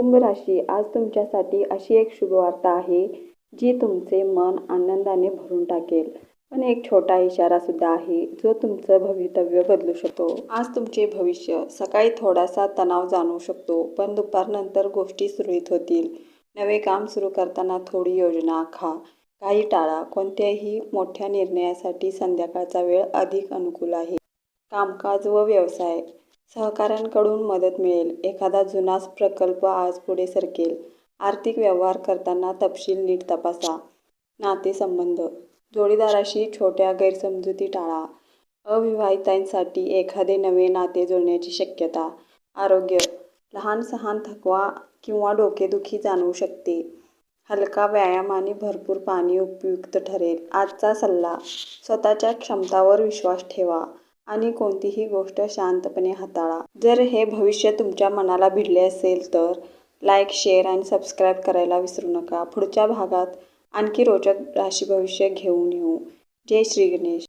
कुंभ राशी, आज तुमच्यासाठी अशी एक शुभवार्ता आहे जी तुमचे मन आनंदाने भरून टाकेल. पण एक छोटा इशारा सुद्धा आहे जो तुमचं भवितव्य बदलू शकतो. आज तुमचे भविष्य सकाळी थोडासा तणाव जाणवू शकतो, पण दुपारनंतर गोष्टी सुरळीत होतील. नवे काम सुरू करताना थोडी योजना आखा, काही टाळा. कोणत्याही मोठ्या निर्णयासाठी संध्याकाळचा वेळ अधिक अनुकूल आहे. कामकाज व व्यवसाय, सहकाऱ्यांकडून मदत मिळेल. एखादा जुना प्रकल्प आज पुढे सरकेल. आर्थिक व्यवहार करताना तपशील नीट तपासा. नातेसंबंध, जोडीदाराशी छोट्या गैरसमजुती टाळा. अविवाहितांसाठी एखादे नवे नाते जुळण्याची शक्यता. आरोग्य, लहान सहान थकवा किंवा डोकेदुखी जाणवू शकते. हलका व्यायाम आणि भरपूर पाणी उपयुक्त ठरेल. आजचा सल्ला, स्वतःच्या क्षमतांवर विश्वास ठेवा आणि कोणतीही गोष्ट शांतपणे हाताळा. जर हे भविष्य तुमच्या मनाला भिडले असेल तर लाईक, शेअर आणि सबस्क्राईब करायला विसरू नका. पुढच्या भागात आणखी रोचक राशी भविष्य घेऊन येऊ. जय श्री गणेश.